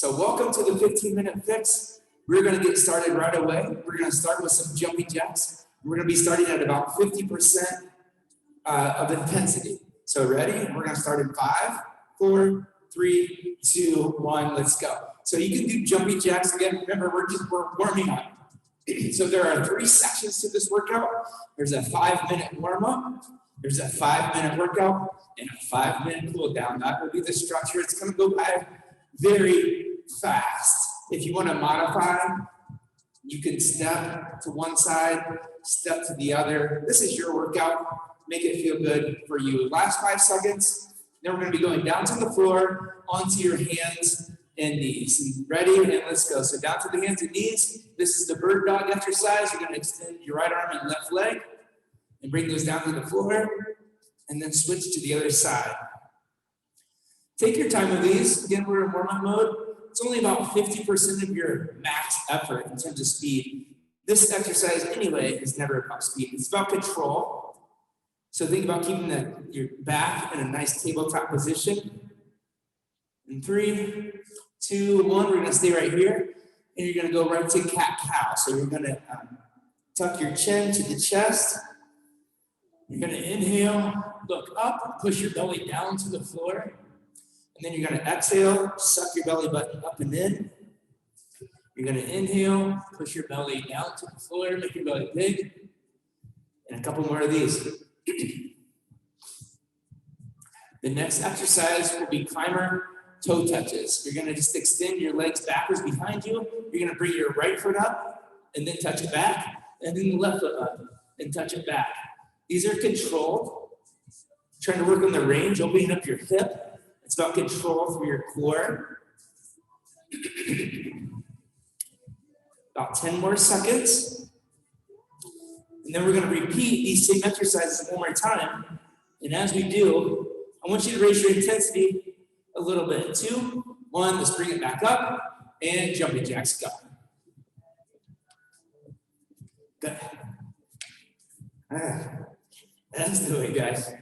So welcome to the 15-minute fix. We're going to get started right away. We're going to start with some jumping jacks. We're going to be starting at about 50% of intensity. So ready? We're going to start in 5, 4, 3, 2, 1. Let's go. So you can do jumping jacks again. Remember, we're warming up. So there are 3 sections to this workout. There's a 5-minute warm-up. There's a 5-minute workout and a 5-minute cool down. That will be the structure. It's going to go by very fast. If you want to modify, you can step to one side, step to the other. This is your workout. Make it feel good for you. Last 5 seconds. Then we're going to be going down to the floor, onto your hands and knees. And ready? And let's go. So down to the hands and knees. This is the bird dog exercise. You're going to extend your right arm and left leg and bring those down to the floor. And then switch to the other side. Take your time with these. Again, we're in warm-up mode. It's only about 50% of your max effort in terms of speed. This exercise, anyway, is never about speed. It's about control. So think about keeping your back in a nice tabletop position. In 3, 2, 1, we're going to stay right here. And you're going to go right to cat-cow. So you're going to tuck your chin to the chest. You're going to inhale, look up, push your belly down to the floor. And then you're going to exhale, suck your belly button up and in. You're going to inhale, push your belly down to the floor, make your belly big. And a couple more of these. The next exercise will be climber toe touches. You're going to just extend your legs backwards behind you. You're going to bring your right foot up and then touch it back. And then the left foot up and touch it back. These are controlled. Trying to work on the range, opening up your hip. It's about control through your core. About 10 more seconds. And then we're going to repeat these same exercises one more time. And as we do, I want you to raise your intensity a little bit. 2, 1, let's bring it back up. And jumping jacks, go. Good. That's the way, guys.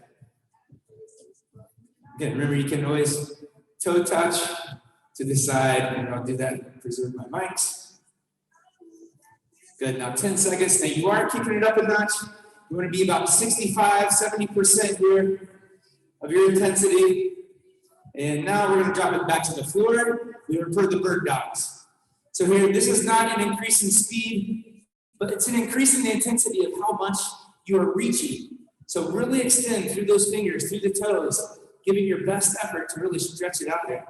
Again, remember, you can always toe touch to the side, and I'll do that, preserve my mics. Good, now 10 seconds. Now you are keeping it up a notch. You want to be about 65, 70% here of your intensity. And now we're going to drop it back to the floor. We refer the bird dogs. So here, this is not an increase in speed, but it's an increase in the intensity of how much you are reaching. So really extend through those fingers, through the toes, giving your best effort to really stretch it out there.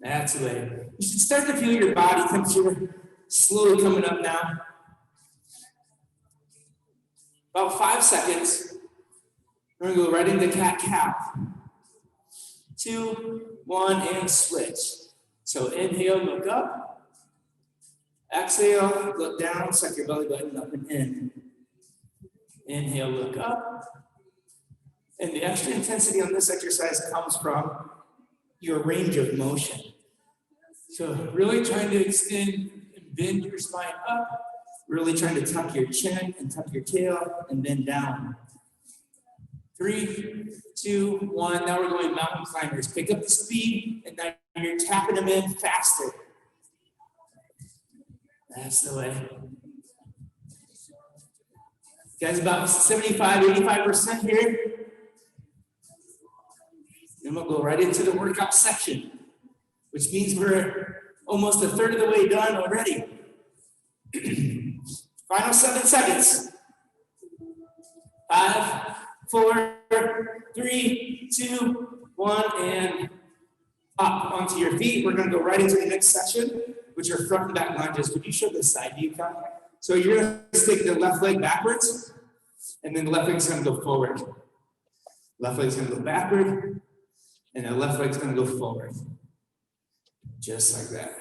That's the way. You should start to feel your body temperature slowly coming up now. About 5 seconds. We're going to go right into cat-cow. 2, 1, and switch. So inhale, look up. Exhale, look down, suck your belly button up and in. Inhale, look up. And the extra intensity on this exercise comes from your range of motion. So really trying to extend and bend your spine up. Really trying to tuck your chin and tuck your tail and bend down. 3, 2, 1. Now we're going mountain climbers. Pick up the speed and now you're tapping them in faster. That's the way. Guys, about 75, 85% here. Then we'll go right into the workout section, which means we're almost a third of the way done already. Final 7 seconds. 5, 4, 3, 2, 1, and up onto your feet. We're going to go right into the next section, which are front and back lunges. Could you show the side view, Kyle? So you're going to stick the left leg backwards, and then the left leg's going to go forward. Left leg's going to go backward, and the left leg's going to go forward. Just like that.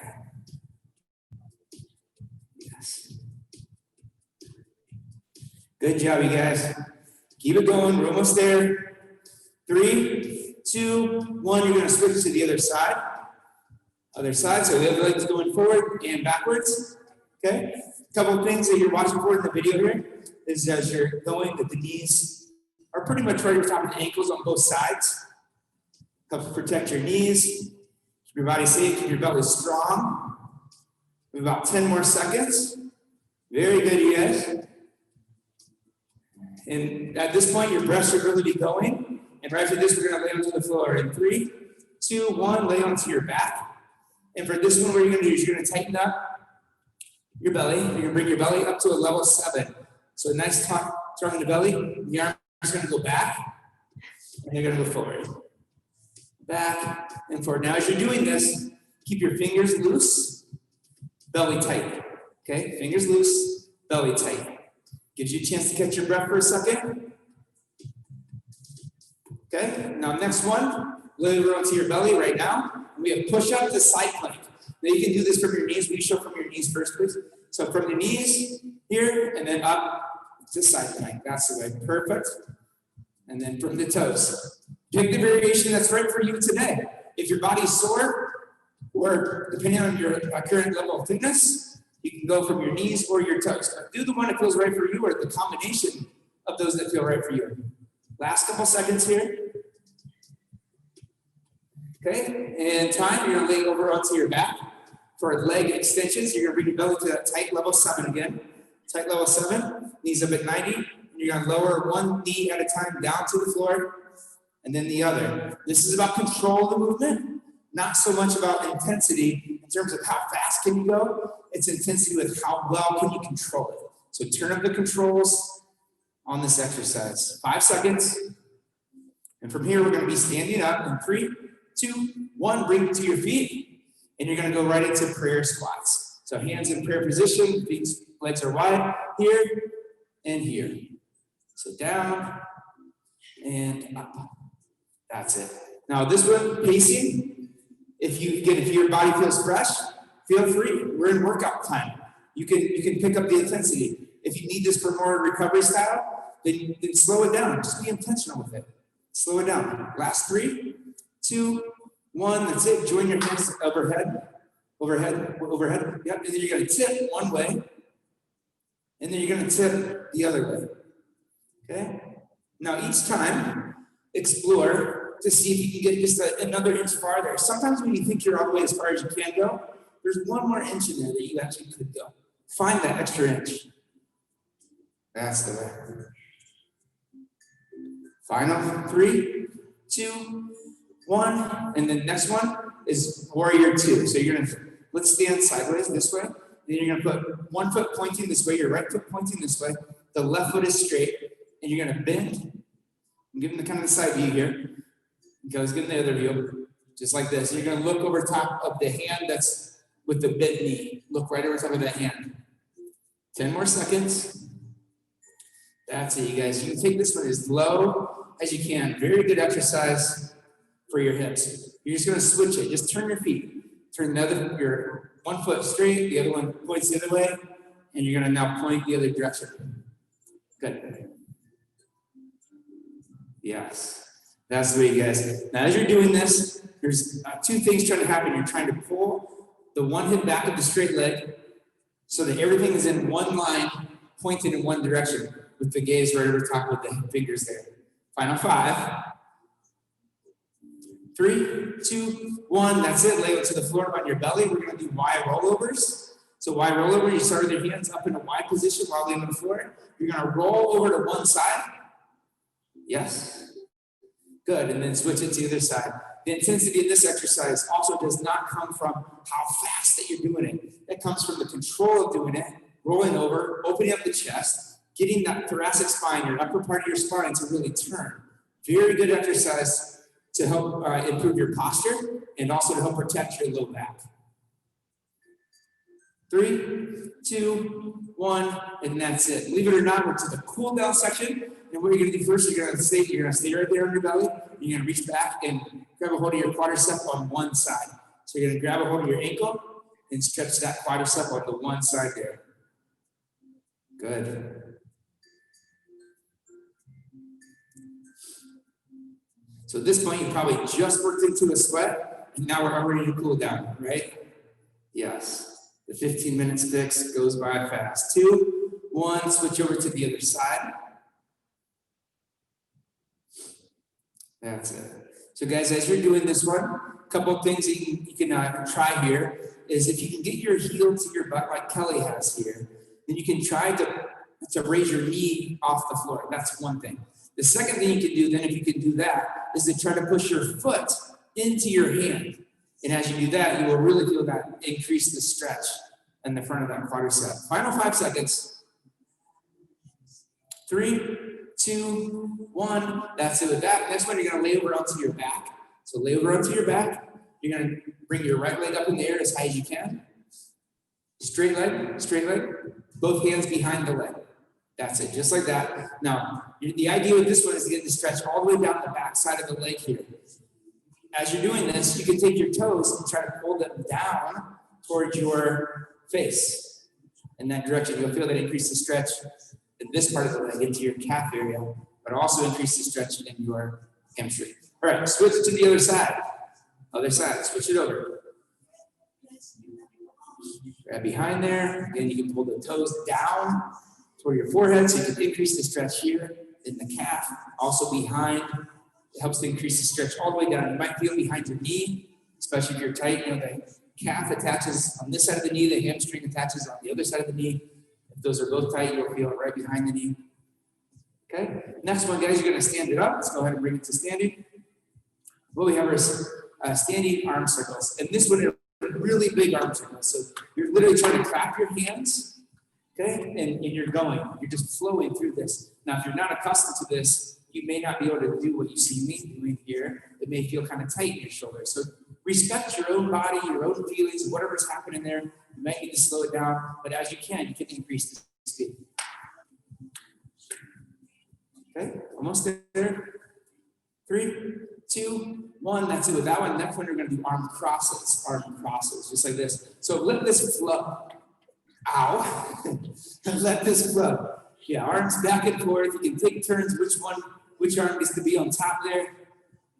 Yes. Good job, you guys. Keep it going. We're almost there. 3, 2, 1. You're going to switch to the other side. Other side. So the other leg's going forward and backwards. Okay. A couple of things that you're watching for in the video here is as you're going that the knees are pretty much right on top of the ankles on both sides. Helps protect your knees, keep your body safe, keep your belly strong. We have about 10 more seconds. Very good, you guys. And at this point, your breath should really be going. And right after this, we're gonna lay onto the floor. In 3, 2, 1, lay onto your back. And for this one, what you're gonna do is you're gonna tighten up your belly. You're gonna bring your belly up to a level 7. So a nice turn in the belly. The arms are gonna go back, and you're gonna go forward. Back and forward. Now, as you're doing this, keep your fingers loose, belly tight. Okay, fingers loose, belly tight. Gives you a chance to catch your breath for a second. Okay, now next one, lay over onto your belly right now. We have push-up to side plank. Now you can do this from your knees. Will you show from your knees first, please? So from your knees here, and then up to side plank. That's the way, perfect. And then from the toes. Pick the variation that's right for you today. If your body's sore, or depending on your current level of fitness, you can go from your knees or your toes. But do the one that feels right for you, or the combination of those that feel right for you. Last couple seconds here. Okay, and time, you're gonna lay over onto your back. For leg extensions, you're gonna bring your belly to that tight level 7 again. Tight level 7, knees up at 90. And you're gonna lower one knee at a time down to the floor, and then the other. This is about control of the movement, not so much about intensity in terms of how fast can you go. It's intensity with how well can you control it. So turn up the controls on this exercise. 5 seconds. And from here, we're gonna be standing up in 3, 2, 1, bring to your feet. And you're gonna go right into prayer squats. So hands in prayer position, feet, legs are wide, here and here. So down and up. That's it. Now this one, pacing, if your body feels fresh, feel free. We're in workout time. You can pick up the intensity. If you need this for more recovery style, then slow it down. Just be intentional with it. Slow it down. Last 3, 2, 1, that's it. Join your hands overhead. Yep, and then you're gonna tip one way, and then you're gonna tip the other way. Okay? Now each time, explore to see if you can get just another inch farther. Sometimes when you think you're all the way as far as you can go, there's one more inch in there that you actually could go. Find that extra inch. That's the way. Final 3, 2, 1, and the next one is warrior 2. So you're gonna, let's stand sideways this way. Then you're gonna put one foot pointing this way, your right foot pointing this way. The left foot is straight, and you're gonna bend. I'm giving the kind of the side view here. Okay, let's get the other view, just like this. You're gonna look over top of the hand that's with the bent knee. Look right over top of that hand. 10 more seconds. That's it, you guys. You can take this one as low as you can. Very good exercise for your hips. You're just gonna switch it. Just turn your feet. Turn your one foot straight, the other one points the other way, and you're gonna now point the other direction. Good. Yes, that's the way, you guys. Now, as you're doing this, there's 2 things trying to happen. You're trying to pull the one hip back of the straight leg so that everything is in one line, pointed in one direction, with the gaze right over top with the fingers there. Final 5. 3, 2, 1, that's it. Lay it to the floor on your belly. We're gonna do Y rollovers. So Y rollover, you start with your hands up in a Y position while laying on the floor. You're gonna roll over to one side. Yes. Good, and then switch it to the other side. The intensity of this exercise also does not come from how fast that you're doing it. It comes from the control of doing it, rolling over, opening up the chest, getting that thoracic spine, your upper part of your spine to really turn. Very good exercise to help improve your posture and also to help protect your low back. 3, 2, 1, and that's it. Believe it or not, we're to the cool down section. And what you're gonna do first, you're gonna stay right there on your belly. You're gonna reach back and grab a hold of your quadricep on one side. So you're gonna grab a hold of your ankle and stretch that quadricep on the one side there. Good. So at this point, you probably just worked into a sweat, and now we're already in cool down, right? Yes. The 15 minutes fix goes by fast. 2, 1, switch over to the other side. That's it. So guys, as you're doing this one, a couple of things that you can try here is if you can get your heel to your butt like Kelly has here, then you can try to raise your knee off the floor. That's one thing. The second thing you can do then, if you can do that, is to try to push your foot into your hand. And as you do that, you will really feel that increase the stretch in the front of that quadricep. Final 5 seconds. 3, 2, 1. That's it with that. Next one, you're going to lay over onto your back. So lay over onto your back. You're going to bring your right leg up in the air as high as you can. Straight leg, straight leg. Both hands behind the leg. That's it, just like that. Now, the idea with this one is to get the stretch all the way down the back side of the leg here. As you're doing this, you can take your toes and try to pull them down towards your face. In that direction, you'll feel that increase the stretch in this part of the leg into your calf area, but also increase the stretch in your hamstring. All right, switch to the other side. Other side, switch it over. Grab behind there. Again, you can pull the toes down toward your forehead so you can increase the stretch here in the calf, also behind. It helps to increase the stretch all the way down. You might feel behind your knee, especially if you're tight. You know, the calf attaches on this side of the knee, the hamstring attaches on the other side of the knee. If those are both tight, you'll feel it right behind the knee. Okay, next one, guys, you're gonna stand it up. Let's go ahead and bring it to standing. What we have is standing arm circles. And this one is really big arm circles. So you're literally trying to clap your hands, okay? And you're just flowing through this. Now, if you're not accustomed to this, you may not be able to do what you see me doing here. It may feel kind of tight in your shoulders. So respect your own body, your own feelings, whatever's happening there. You might need to slow it down, but as you can increase the speed. Okay, almost there. 3, 2, 1. That's it with that one. Next one, you're going to do arm crosses, just like this. So let this flow. Ow. Let this flow. Yeah, arms back and forth. You can take turns which arm is to be on top there.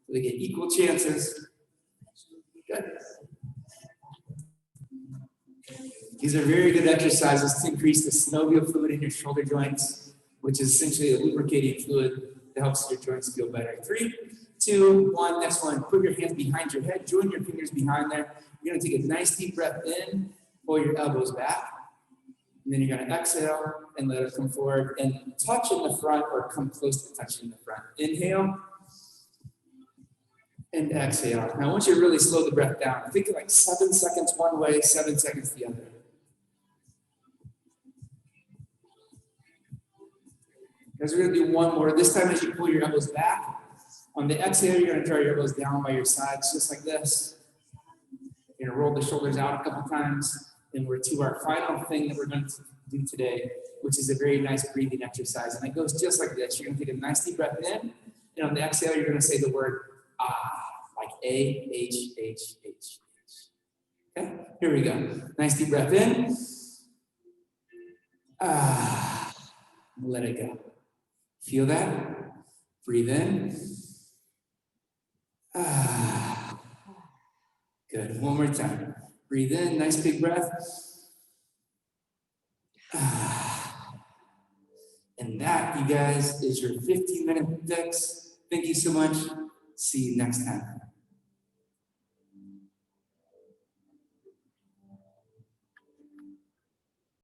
So they get equal chances. Good. These are very good exercises to increase the synovial fluid in your shoulder joints, which is essentially a lubricating fluid that helps your joints feel better. 3, 2, 1. Next one, put your hands behind your head, join your fingers behind there. You're gonna take a nice deep breath in, pull your elbows back, and then you're gonna exhale and let it come forward and touch in the front or come close to touching the front. Inhale and exhale. Now I want you to really slow the breath down. Think of like 7 seconds one way, 7 seconds the other. Guys, we're gonna do one more. This time as you pull your elbows back, on the exhale, you're gonna draw your elbows down by your sides, just like this. You're gonna roll the shoulders out a couple times, and we're to our final thing that we're going to do today, which is a very nice breathing exercise. And it goes just like this. You're gonna take a nice deep breath in, and on the exhale, you're gonna say the word ah, like A-H-H-H. Okay, here we go. Nice deep breath in. Ah, let it go. Feel that? Breathe in. Ah. Good. One more time. Breathe in. Nice big breath. Ah. And that, you guys, is your 15-minute fix. Thank you so much. See you next time.